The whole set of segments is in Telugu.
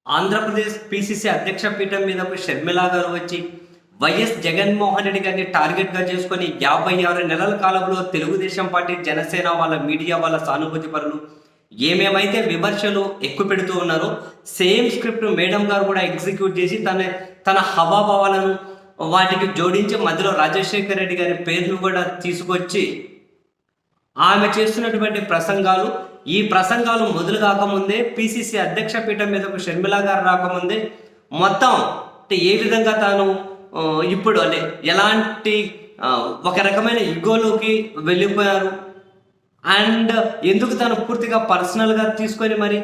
ఆంధ్రప్రదేశ్ పిసిసి అధ్యక్ష పీఠం మీదకు షర్మిల గారు వచ్చి వైఎస్ జగన్మోహన్ రెడ్డి గారిని టార్గెట్గా చేసుకొని 56 నెలల కాలంలో తెలుగుదేశం పార్టీ, జనసేన వాళ్ళ మీడియా వాళ్ళ సానుభూతి పరులు ఏమేమైతే విమర్శలు ఎక్కువ పెడుతూ ఉన్నారో సేమ్ స్క్రిప్ట్ మేడం గారు కూడా ఎగ్జిక్యూట్ చేసి తన హవాభావాలను వాటికి జోడించి మధ్యలో రాజశేఖర రెడ్డి గారి పేర్లు కూడా తీసుకొచ్చి ఆమె చేస్తున్నటువంటి ప్రసంగాలు, ఈ ప్రసంగాలు మొదలు కాకముందే పిసిసి అధ్యక్ష పీఠం మీదకు షర్మిల గారు రాకముందే మొత్తం ఏ విధంగా తాను ఇప్పుడు అంటే ఎలాంటి ఒక రకమైన ఇగోలోకి వెళ్ళిపోయారు అండ్ ఎందుకు తను పూర్తిగా పర్సనల్గా తీసుకొని మరి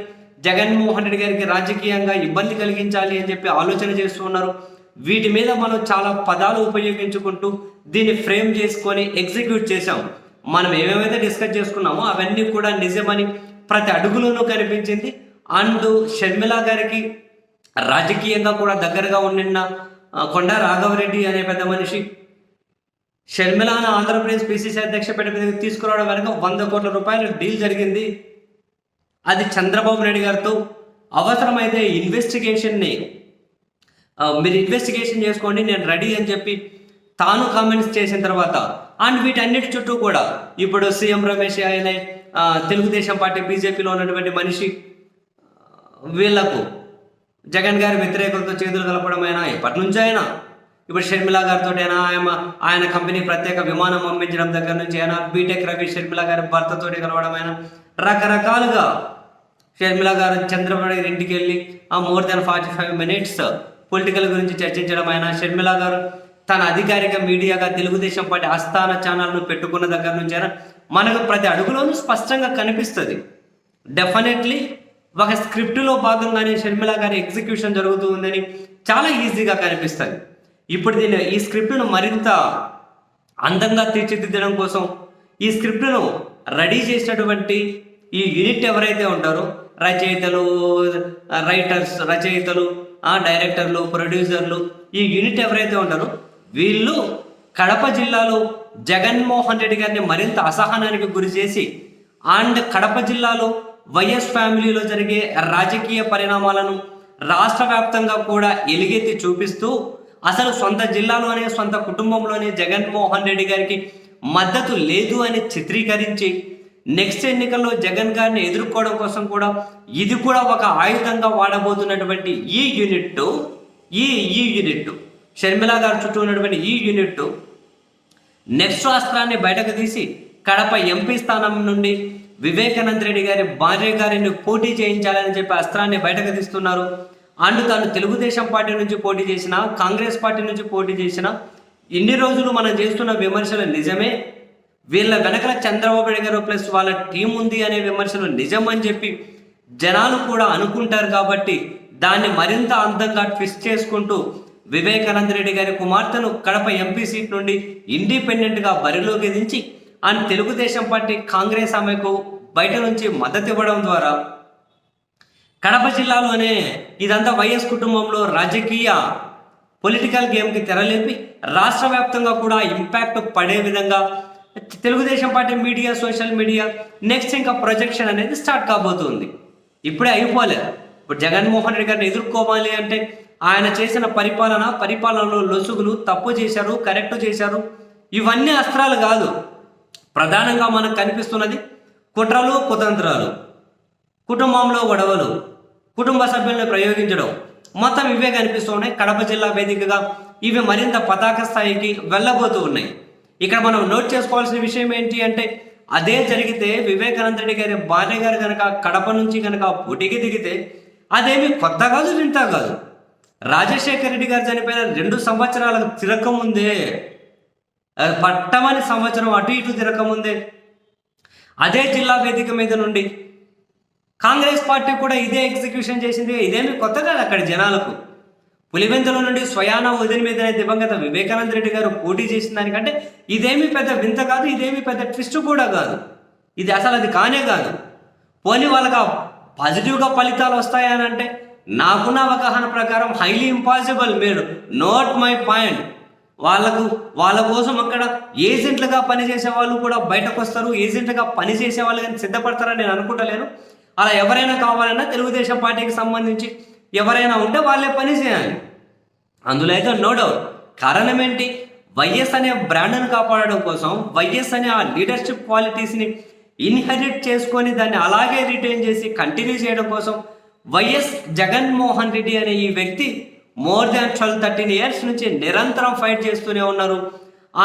జగన్మోహన్ రెడ్డి గారికి రాజకీయంగా ఇబ్బంది కలిగించాలి అని చెప్పి ఆలోచన చేస్తూ ఉన్నారు. వీటి మీద మనం చాలా పదాలు ఉపయోగించుకుంటూ దీన్ని ఫ్రేమ్ చేసుకొని ఎగ్జిక్యూట్ చేసాం. మనం ఏమేమైతే డిస్కస్ చేసుకున్నామో అవన్నీ కూడా నిజమని ప్రతి అడుగులోనూ కనిపించింది. అండ్ షర్మిల గారికి రాజకీయంగా కూడా దగ్గరగా ఉండిన కొండా రాఘవరెడ్డి అనే పెద్ద మనిషి షర్మిలాను ఆంధ్రప్రదేశ్ పిసిసి అధ్యక్ష పీఠం మీదకి తీసుకురావడం వెనక 100 కోట్ల రూపాయల డీల్ జరిగింది. అది చంద్రబాబు నాయుడు గారితో అవసరమైతే మీరు ఇన్వెస్టిగేషన్ చేసుకోండి, నేను రెడీ అని చెప్పి తాను కామెంట్స్ చేసిన తర్వాత అండ్ వీటన్నిటి చుట్టూ కూడా ఇప్పుడు సీఎం రమేష్ ఆయన తెలుగుదేశం పార్టీ బీజేపీలో ఉన్నటువంటి మనిషి వీళ్లకు జగన్ గారి వ్యతిరేకులతో చేతులు కలపడం అయినా ఎప్పటి నుంచో అయినా ఇప్పుడు షర్మిల గారితో అయినా ఆయన కంపెనీ ప్రత్యేక విమానం పంపించడం దగ్గర నుంచి అయినా బీటెక్ రవి షర్మిల గారి భర్తతోటి కలవడం అయినా రకరకాలుగా షర్మిల గారు చంద్రబాబు గారి ఇంటికి వెళ్ళి మోర్ దెన్ 45 minutes పొలిటికల్ గురించి చర్చించడం అయినా షర్మిల గారు తన అధికారిక మీడియాగా తెలుగుదేశం పార్టీ ఆస్థాన ఛానల్ను పెట్టుకున్న దగ్గర నుంచి అయినా మనకు ప్రతి అడుగులోనూ స్పష్టంగా కనిపిస్తుంది. డెఫినెట్లీ ఒక స్క్రిప్టులో భాగంగానే షర్మిల గారి ఎగ్జిక్యూషన్ జరుగుతూ ఉందని చాలా ఈజీగా కనిపిస్తుంది. ఇప్పుడు ఈ స్క్రిప్టును మరింత అందంగా తీర్చిదిద్దడం కోసం ఈ స్క్రిప్టును రెడీ చేసినటువంటి ఈ యూనిట్ ఎవరైతే ఉంటారో రచయితలు, డైరెక్టర్లు, ప్రొడ్యూసర్లు, ఈ యూనిట్ ఎవరైతే ఉంటారో వీళ్ళు కడప జిల్లాలో జగన్మోహన్ రెడ్డి గారిని మరింత అసహనానికి గురి చేసి అండ్ కడప జిల్లాలో వైఎస్ ఫ్యామిలీలో జరిగే రాజకీయ పరిణామాలను రాష్ట్ర వ్యాప్తంగా కూడా ఎలుగెత్తి చూపిస్తూ అసలు సొంత జిల్లాలోనే సొంత కుటుంబంలోనే జగన్మోహన్ రెడ్డి గారికి మద్దతు లేదు అని చిత్రీకరించి నెక్స్ట్ ఎన్నికల్లో జగన్ గారిని ఎదుర్కోవడం కోసం కూడా ఇది కూడా ఒక ఆయుధంగా వాడబోతున్నటువంటి ఈ యూనిట్ షర్మిల గారి చుట్టూ ఉన్నటువంటి ఈ యూనిట్ నెక్స్ట్ అస్త్రాన్ని బయటకు తీసి కడప ఎంపీ స్థానం నుండి వివేకానంద రెడ్డి గారి భార్య గారిని పోటీ చేయించాలని చెప్పి అస్త్రాన్ని బయటకు తీస్తున్నారు. అండ్ తాను తెలుగుదేశం పార్టీ నుంచి పోటీ చేసిన, కాంగ్రెస్ పార్టీ నుంచి పోటీ చేసిన, ఇన్ని రోజులు మనం చేస్తున్న విమర్శలు నిజమే, వీళ్ళ వెనకల చంద్రబాబు నాయుడు గారు ప్లస్ వాళ్ళ టీం ఉంది అనే విమర్శలు నిజం అని చెప్పి జనాలు కూడా అనుకుంటారు. కాబట్టి దాన్ని మరింత అందంగా ట్విస్ట్ చేసుకుంటూ వివేకానంద రెడ్డి గారి కుమార్తెను కడప ఎంపీ సీట్ నుండి ఇండిపెండెంట్గా బరిలోకి దించి అండ్ తెలుగుదేశం పార్టీ, కాంగ్రెస్ ఆమెకు బయట నుంచి మద్దతు ఇవ్వడం ద్వారా కడప జిల్లాలోనే ఇదంతా వైఎస్ కుటుంబంలో రాజకీయ పొలిటికల్ గేమ్కి తెరలేపి రాష్ట్ర వ్యాప్తంగా కూడా ఇంపాక్ట్ పడే విధంగా Telugu Desam party media, social media next ఇంకా ప్రొజెక్షన్ అనేది స్టార్ట్ కాబోతుంది. ఇప్పుడే అయిపోలేదు. ఇప్పుడు జగన్మోహన్ రెడ్డి గారిని ఎదుర్కోవాలి అంటే ఆయన చేసిన పరిపాలనలో లొసుగులు, తప్పు చేశారు, కరెక్ట్ చేశారు, ఇవన్నీ అస్త్రాలు కాదు. ప్రధానంగా మనకు కనిపిస్తున్నది కుట్రలు, కుతంత్రాలు, కుటుంబంలో గొడవలు, కుటుంబ సభ్యులను ప్రయోగించడం, మొత్తం ఇవే కనిపిస్తూ ఉన్నాయి. కడప జిల్లా వేదికగా ఇవి మరింత పతాక స్థాయికి వెళ్ళబోతూ ఉన్నాయి. ఇక్కడ మనం నోట్ చేసుకోవాల్సిన విషయం ఏంటి అంటే అదే జరిగితే వివేకానంద రెడ్డి గారి భార్య గారు కనుక కడప నుంచి కనుక పోటీకి దిగితే అదేమి కొత్త కాదు, వింత కాదు. రాజశేఖర రెడ్డి గారు చనిపోయిన 2 సంవత్సరాలకు తిరగకముందే, పట్టమని సంవత్సరం అటు ఇటు తిరగకముందే అదే జిల్లా వేదిక మీద నుండి కాంగ్రెస్ పార్టీ కూడా ఇదే ఎగ్జిక్యూషన్ చేసింది. ఇదేమి కొత్త కాదు. అక్కడ జనాలకు పులివెందుల నుండి స్వయాన ఉదయం మీదనే దివంగత వివేకానంద రెడ్డి గారు పోటీ చేసిన దానికంటే ఇదేమి పెద్ద వింత కాదు, ఇదేమి పెద్ద ట్విస్ట్ కూడా కాదు. ఇది అసలు అది కానే కాదు. పోనీ వాళ్ళకి పాజిటివ్గా ఫలితాలు వస్తాయని అంటే నాకున్న అవగాహన ప్రకారం హైలీ ఇంపాసిబుల్. మీరు నోట్ మై పాయింట్. వాళ్ళ కోసం అక్కడ ఏజెంట్లుగా పనిచేసే వాళ్ళు కూడా బయటకు వస్తారు. ఏజెంట్లుగా పనిచేసే వాళ్ళు కానీ సిద్ధపడతారని నేను అనుకుంటలేను. అలా ఎవరైనా కావాలన్నా తెలుగుదేశం పార్టీకి సంబంధించి ఎవరైనా ఉంటే వాళ్ళే పని చేయాలి. అందులో అయితే నో డౌట్. కారణం ఏంటి? వైఎస్ అనే బ్రాండ్ను కాపాడడం కోసం, వైఎస్ అనే ఆ లీడర్షిప్ క్వాలిటీస్ని ఇన్హెరిట్ చేసుకొని దాన్ని అలాగే రిటైన్ చేసి కంటిన్యూ చేయడం కోసం వైఎస్ జగన్మోహన్ రెడ్డి అనే ఈ వ్యక్తి మోర్ దాన్ 12-13 ఇయర్స్ నుంచి నిరంతరం ఫైట్ చేస్తూనే ఉన్నారు.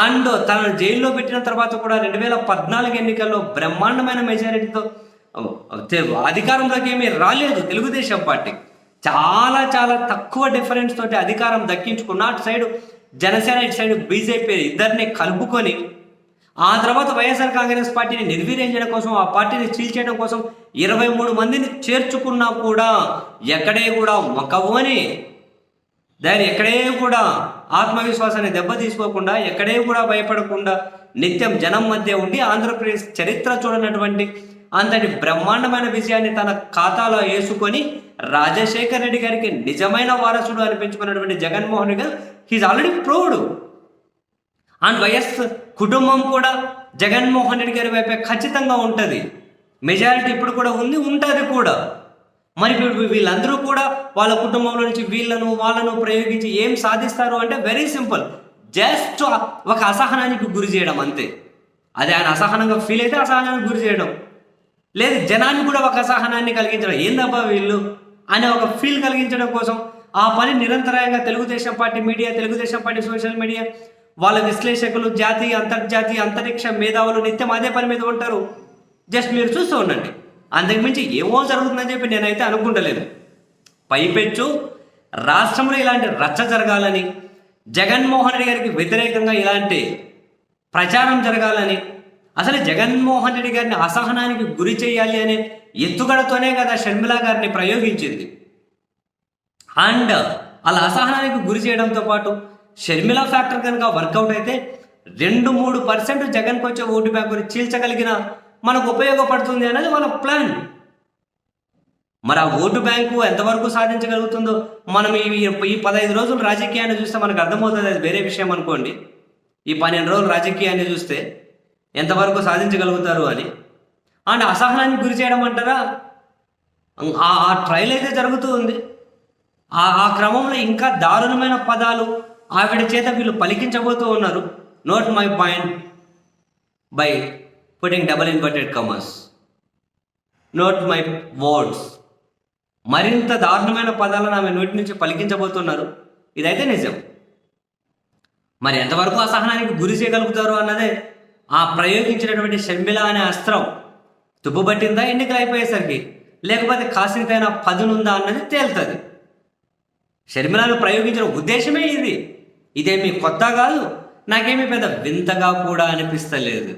అండ్ తనను జైల్లో పెట్టిన తర్వాత కూడా 2014 ఎన్నికల్లో బ్రహ్మాండమైన మెజారిటీతో అధికారంలోకి ఏమీ రాలేదు తెలుగుదేశం పార్టీ. చాలా చాలా తక్కువ డిఫరెన్స్ తోటి అధికారం దక్కించుకున్న, అటు సైడు జనసేన, ఇటు సైడు బీజేపీ ఇద్దరిని కలుపుకొని ఆ తర్వాత వైఎస్ఆర్ కాంగ్రెస్ పార్టీని నిర్వీర్యం చేయడం కోసం, ఆ పార్టీని చీల్చేయడం కోసం 23 మందిని చేర్చుకున్నా కూడా ఎక్కడే కూడా మొక్కవని దాన్ని ఎక్కడే కూడా ఆత్మవిశ్వాసాన్ని దెబ్బ తీసుకోకుండా, ఎక్కడే కూడా భయపడకుండా నిత్యం జనం మధ్య ఉండి ఆంధ్రప్రదేశ్ చరిత్ర చూడనటువంటి అంతటి బ్రహ్మాండమైన విజయాన్ని తన ఖాతాలో వేసుకొని రాజశేఖర్ రెడ్డి గారికి నిజమైన వారసుడు అనిపించుకున్నటువంటి జగన్మోహన్ రెడ్డి గారు he's already proud. And YS కుటుంబం కూడా జగన్మోహన్ రెడ్డి గారి వైపే ఖచ్చితంగా ఉంటుంది. మెజారిటీ ఇప్పుడు కూడా ఉంటుంది కూడా. మరి వీళ్ళందరూ కూడా వాళ్ళ కుటుంబంలో నుంచి వాళ్ళను ప్రయోగించి ఏం సాధిస్తారు అంటే వెరీ సింపుల్, జస్ట్ ఒక అసహనానికి గురి చేయడం అంతే. అది ఆయన అసహనంగా ఫీల్ అయితే అసహనానికి గురి చేయడం, లేదు జనాన్ని కూడా ఒక అసహనాన్ని కలిగించడం, ఏందబ్బా వీళ్ళు అనే ఒక ఫీల్ కలిగించడం కోసం ఆ పని నిరంతరాయంగా Telugu Desam party media, Telugu Desam party social media, వాళ్ళ విశ్లేషకులు, జాతీయ అంతర్జాతీయ అంతరిక్ష మేధావులు నిత్యం అదే పని మీద ఉంటారు. జస్ట్ మీరు చూస్తూ ఉండండి. అంతకుమించి ఏమో జరుగుతుందని చెప్పి నేనైతే అనుకుంటలేదు. పైపెచ్చు రాష్ట్రంలో ఇలాంటి రచ్చ జరగాలని, జగన్మోహన్ రెడ్డి గారికి వ్యతిరేకంగా ఇలాంటి ప్రచారం జరగాలని, అసలు జగన్మోహన్ రెడ్డి గారిని అసహనానికి గురి చేయాలి అనే ఎత్తుగడతోనే కదా షర్మిల గారిని ప్రయోగించింది. అండ్ అలా అసహనానికి గురి చేయడంతో పాటు షర్మిల ఫ్యాక్టర్ కనుక వర్కౌట్ అయితే 2-3% జగన్కి వచ్చే ఓటు బ్యాంకుని చీల్చగలిగిన మనకు ఉపయోగపడుతుంది అనేది వాళ్ళ ప్లాన్. మరి ఆ ఓటు బ్యాంకు ఎంతవరకు సాధించగలుగుతుందో మనం ఈ 15 రోజులు రాజకీయాన్ని చూస్తే మనకు అర్థమవుతుంది. అది వేరే విషయం అనుకోండి. ఈ 12 రోజులు రాజకీయాన్ని చూస్తే ఎంతవరకు సాధించగలుగుతారు అని. అండ్ అసహనానికి గురి చేయడం అంటారా, ఆ ట్రయల్ అయితే జరుగుతూ ఉంది. ఆ క్రమంలో ఇంకా దారుణమైన పదాలు ఆవిడ చేత వీళ్ళు పలికించబోతూ ఉన్నారు. Note my point by putting double inverted comers, note my words. మరింత దారుణమైన పదాలను ఆమె నోటి నుంచి పలికించబోతున్నారు. ఇదైతే నిజం. మరి ఎంతవరకు అసహనానికి గురి చేయగలుగుతారు అన్నదే ఆ ప్రయోగించినటువంటి షర్మిల అనే అస్త్రం తుప్పుబట్టిందా ఎన్నికలు అయిపోయేసరికి, లేకపోతే కాసింతైనా పదునుందా అన్నది తేలుతుంది. షర్మిలను ప్రయోగించిన ఉద్దేశమే ఇదేమీ కొత్త కాదు, నాకేమీ పెద్ద వింతగా కూడా అనిపిస్తలేదు.